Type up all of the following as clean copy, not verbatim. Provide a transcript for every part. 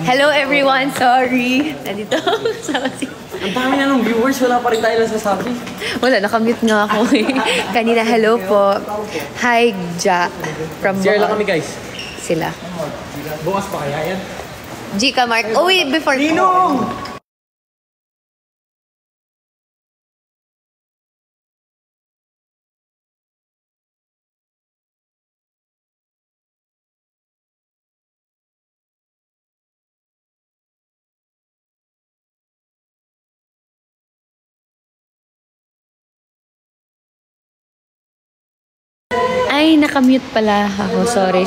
Hello everyone, sorry. Nandito sa Ang dami na ng viewers, wala pa rin tayo nasasabi. Wala, nakamute nga ako eh. Kanina, hello po. Hi, Ja. From Share lang kami guys. Sila. Bukas pa kaya yan? Gika Mark. Oh wait, before. Ninong! Ay, nakamute pala ako. Sorry.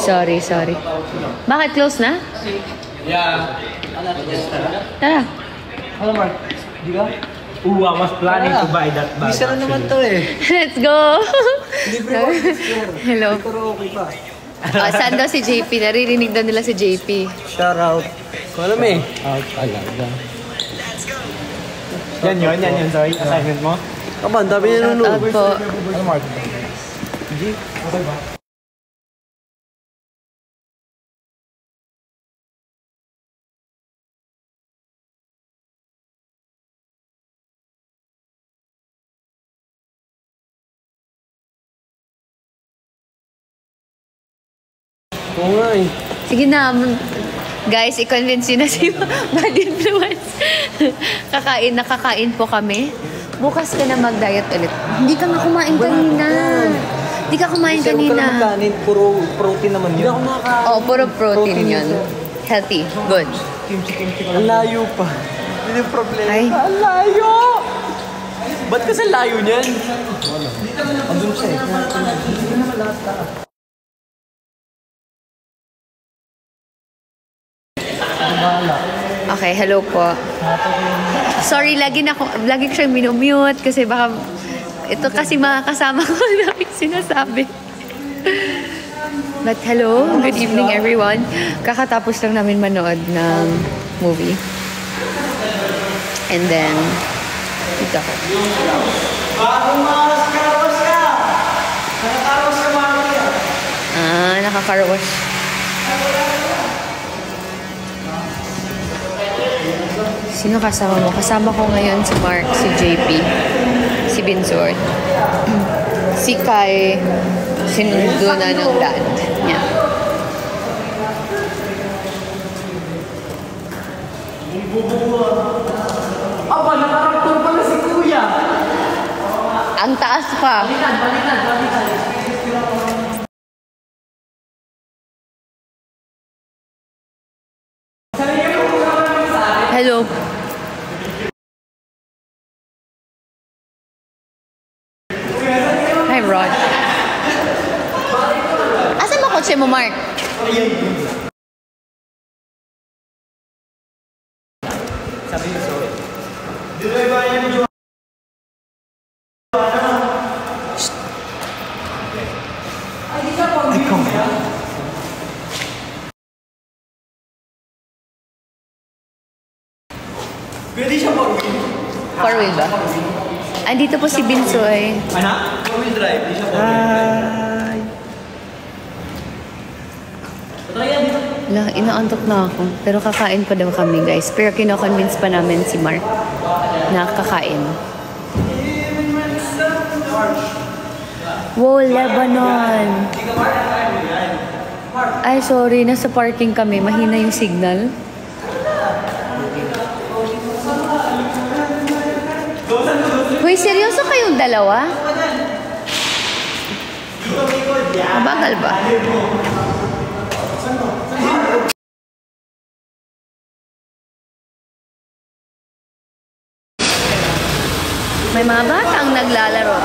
Bakit close na? Yeah. Tara. Hello Mark, di ba? I was planning to buy that bag. Bisa na naman to eh. Let's go! Libre ko. Hello. Pero okay pa. Saan daw si JP? Naririnig daw nila si JP. Shout out. Kung alam eh. Out talaga. Yan. Sorry, assignment mo? Aba, ang dami Shout out po. Ano Mark? G? Okay ba? Oo nga eh. Sige na, guys, i-convince yun na si Bad Influence. Nakakain po kami. Bukas ka na mag-diet ulit. Hindi ka nga kumain kanina. Hindi ka kumain kanina. Huwag ka kanin, puro protein naman yun. Hindi ako nakakain. Oo, puro protein yun. Healthy. Good. Ang layo pa. Yun yung problema. Ay. Ang layo! Ba't kasi layo niyan? Andun siya eh. Hindi naman lahat. Okay, hello po. Sorry, lagi ko siyang minumute kasi baka ito kasi mga kasama ko na sinasabi. But hello, good evening everyone. Kakatapos lang namin manood ng movie. And then, dito ako. Nakaka-carwash. Sino kasama mo? Kasama ko ngayon si Mark, si JP, si Binsor, si Kai, sinundo na ng dad niya. Aba, nakaraktor pala si Kuya! Ang taas pa. Balikan. Hello. Hi, Rod. Asan mo kotse mo, Mark? Sabi niyo sorry. Pwede siya mag-wheel. Four-wheel ba? Andito po si Binsoy. Ano? Four-wheel drive. Hindi siya four-wheel drive. Inaantok na ako. Pero kakain pa daw kami, guys. Pero kino-convince pa namin si Mark na kakain. Wow, Lebanon! Ay, sorry. Nasa parking kami. Mahina yung signal. Hoy, seryoso kayong dalawa? Mabagal ba? May mga batang naglalaro.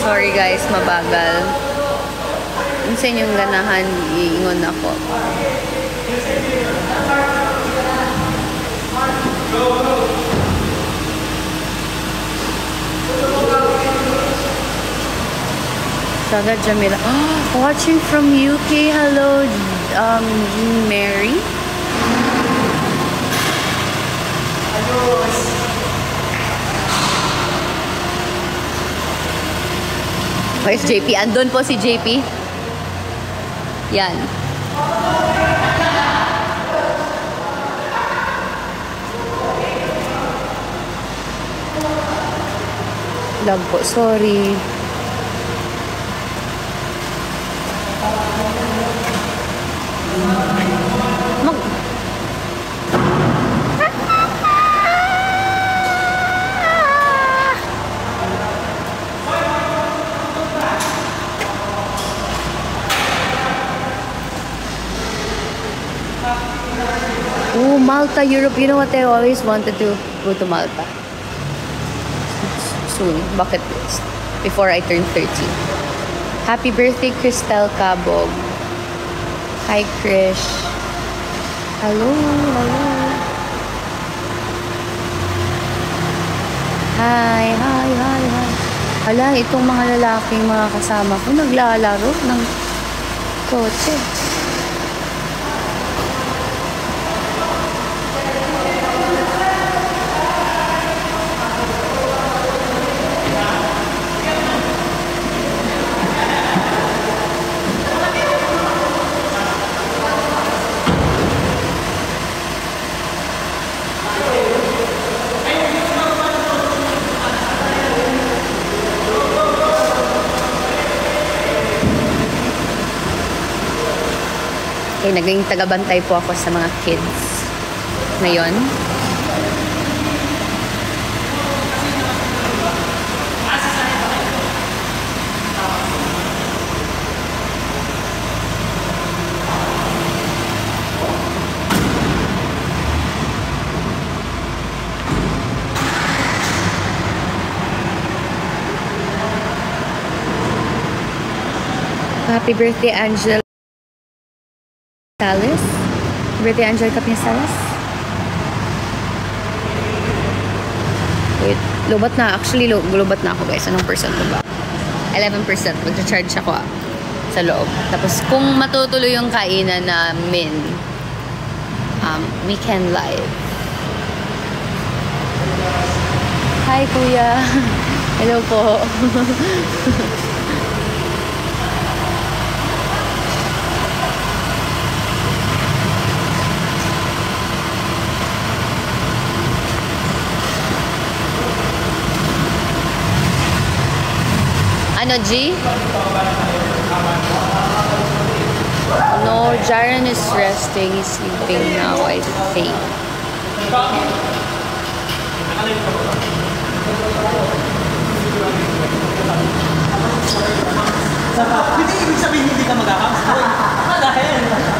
Sorry guys, mabagal. Kung sa inyong ganahan, iingon ako. Saga Jamila. Oh, watching from UK. Hello, Mary. Where's JP? Andun po si JP. Yan. Lag po, sorry. Mag... Oh, Malta, Europe. You know what? I always wanted to go to Malta. Soon, bucket list. Before I turn 30. Happy birthday, Cristel Cabog. Hi, Krish. Hello, hello. Hi, hi, hi, hi. Hala, itong mga lalaking mga kasama ko naglalaro ng kotse. Okay, naging tagabantay po ako sa mga kids ngayon. Happy birthday, Angel Salas. Birthday, Angel Salas. Wait, lobat na. Actually, lobat na ako, guys. Anong percent ko ba? 11%. Mag-charge ako sa loob. Tapos, kung matutuloy yung kainan namin, weekend live. Hi, Kuya. Hello po. Ano, G? No, Jaren is resting. He's sleeping now, I think. Hindi ibig sabihin hindi ka mag-ahams. Dahil,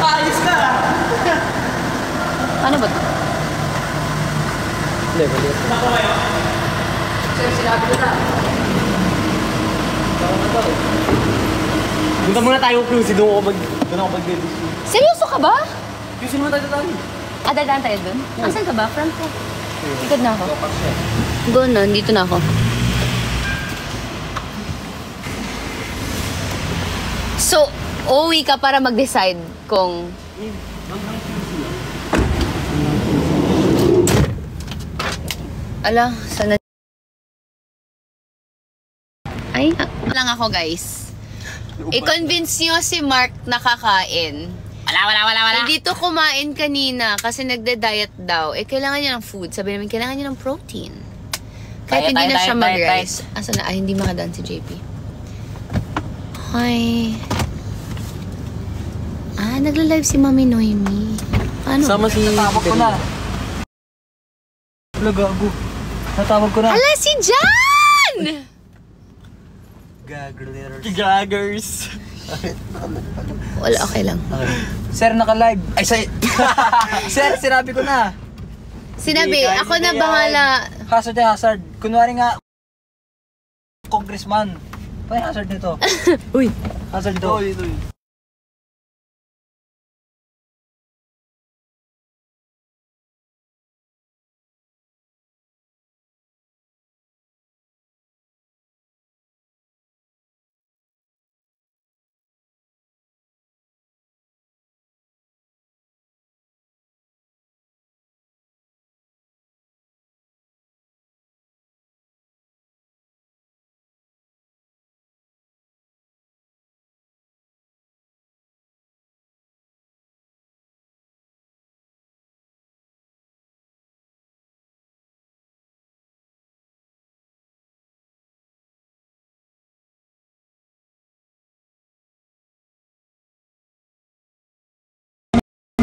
ayos ka. Ano ba ito? Hindi, mali. Bako kayo? Sinabi ko na. Punta muna tayo, Cruzy. Doon ako mag-debis. Seryoso ka ba? Cruzy muna tayo tayo. Dadaan tayo dun? Asan ka ba? Front ko. Ikad na ako. Go na, dito na ako. So, uuwi ka para mag-decide kung... Ala, sana... Ay, lang ako, guys. I-convince nyo si Mark na kakain. Wala. Hindi to kumain kanina kasi nagda-diet daw. Kailangan niya ng food. Sabi namin, kailangan niya ng protein. Kahit hindi na siya mag-rice. Asa na? Hindi makadaan si JP. Hi. Nagla-live si Mami Noemi. Ano? Sama si... Natawag ko na. Gago. Natawag ko na. Hala, si Jan! Gaggers. Wala, okay lang. Sir, naka-live. Ay, Sir, sinabi ko na. Sinabi, ako na bahala. Hazard. Kunwari nga, congressman. Paano hazard nito? Uy. Hazard to.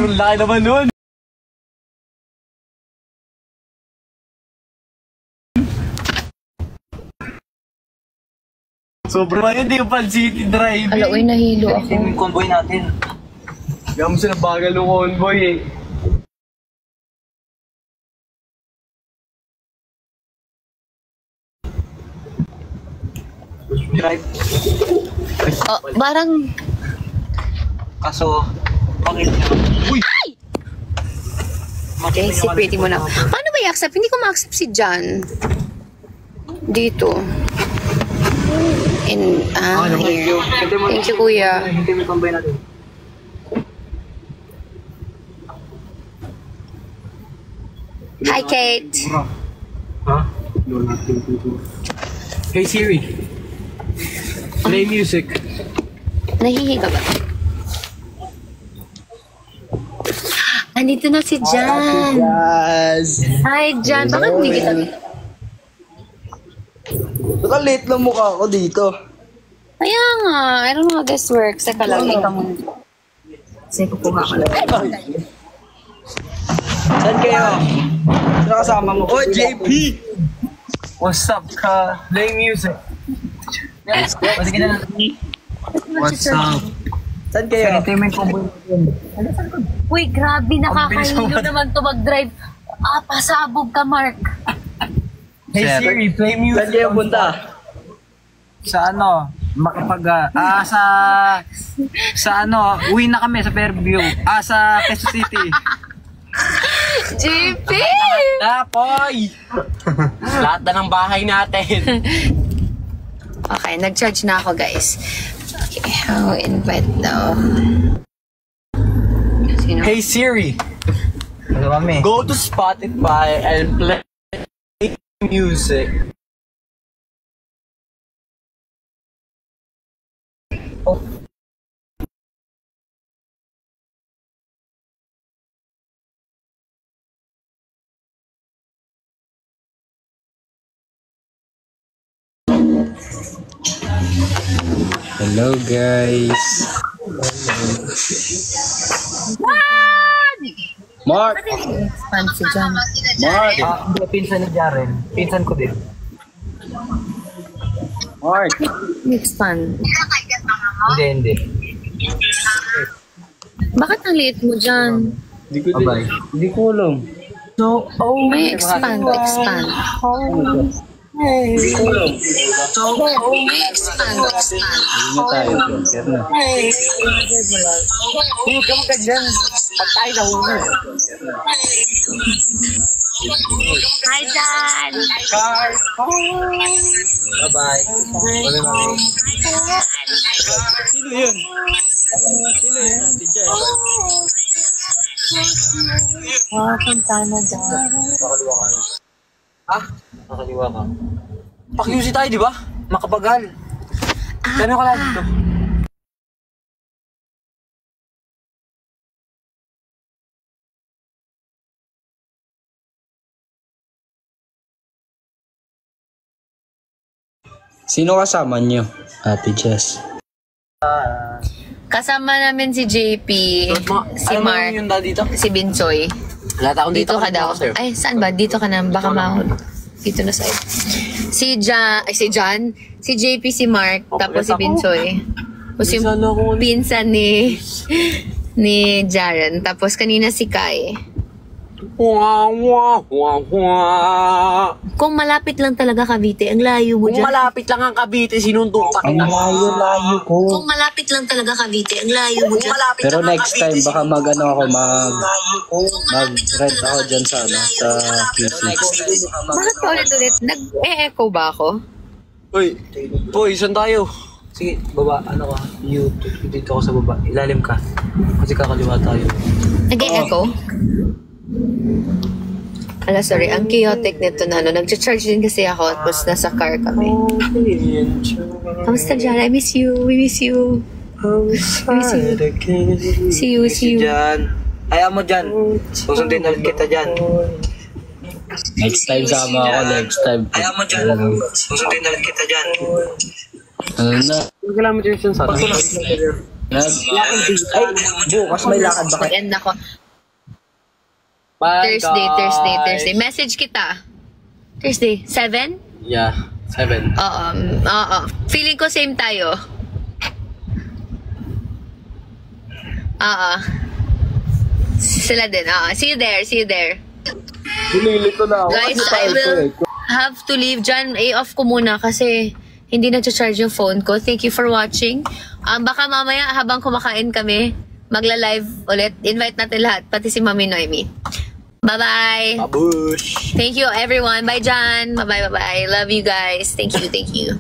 Sobrang laki naman nun. Sobrang yun, di pa city drive. Ala, uy, nahilo ako. Yung convoy natin. Kaya mo sila bagal ng convoy eh. Drive. Oh, parang... Kaso, bakit? Uy! Okay, si Pretty mo na. Paano ba i-accept? Hindi ko ma-accept si John. Dito. And, here. Thank you, kuya. Hindi mo convoy natin. Hi, Kate. Ha? Hey Siri. Play music. Nahihiga ba? Andito na si John. Yes. Hi, John. Bakit hindi kita? Baka late lang mukha ako dito. Kaya nga. I don't know how this works. Saka lang, ikaw mo. Kasi kukuha ko lang. Saan kayo? Sino kasama mo? Oh, JP! What's up, ka? Play music. Sige na natin. What's up? Saan kayo? Ito yung combo natin. Uy, grabe. Nakakahilo naman to mag-drive. Pasabog ka, Mark. Hey Siri, play music. Saan kayo punta? Sa ano, sa ano, uwi na kami sa Fairview. Sa Quezon City. JP! Napoy! Lahat na ng bahay natin. Okay, nag-charge na ako, guys. Okay, I'll invite daw. Sino? Hey Siri, Ano kami? go to Spotify and play music. Oh. Hello guys. Mark! Expand si John. Mark! Hindi, pinsan ni Jaren. Pinsan ko din. Mark! Expand. Hindi. Bakit ang liit mo dyan? Hindi ko din. Hindi ko alam. So, May expand. Hindi ko alam. May expand. Hindi na tayo. Kaya na. huwag ka magkadyan. Pag tayo nahunod. Hi, John! Car. Bye-bye. Wala na. Sino yun? Sino yun? Ate Jess. Punta na dyan. Nakaliwa ka. Ha? Nakaliwa ka. Pakiusi tayo, di ba? Makapagal. Gano'n ka lang dito? Sino kasama niyo, Ate Jess? Kasama namin si JP, si Alam mo Mark, yung dito? si Binsoy. Lahat akong Dito ka daw. Ay, saan ba? Dito ka na. Baka mahod. Dito na side. Si John, si JP, si Mark, tapos si Binsoy. Tapos yung pinsan ni Jaren. Tapos kanina si Kai. Kung malapit lang talaga Cavite, ang layo mo Kung dyan. malapit lang ang Cavite, sinundok pa kita. Layo ko. Kung malapit lang talaga Cavite, ang layo mo dyan. Pero next time, baka mag-rent ako dyan sa PC. Bakit pa ulit-ulit? Nag-e-echo ba ako? Uy, boy, saan tayo? Sige, baba, ano ka? YouTube, dito ako sa baba. Ilalim ka. Kasi kakaliwa tayo. Nag-e-echo? Ala, sorry. Ang chaotic nito na, nag-charge din kasi ako tapos nasa car kami. Kamusta dyan? I miss you. We miss you. See you. Dyan. Ayaw mo dyan. Susundin ulit kita dyan. Next time sama ako, next time. Ayaw mo dyan. Susundin ulit kita dyan. Ano na? Kailangan mo dyan sa Bukas may lakad ba kayo? Mag-end ako. Bye, Thursday. guys. Message kita. Thursday. 7? Yeah, 7. Oo. Feeling ko same tayo. Oo. Sila din. Oo. See you there. Nililito na ako. Guys, I will have to leave dyan. off ko muna kasi hindi na-charge yung phone ko. Thank you for watching. Baka mamaya habang kumakain kami, magla-live ulit. Invite natin lahat, pati si Mami Noemi. Bye-bye. Babush. Thank you everyone. Bye Jan. Bye-bye. Love you guys. Thank you.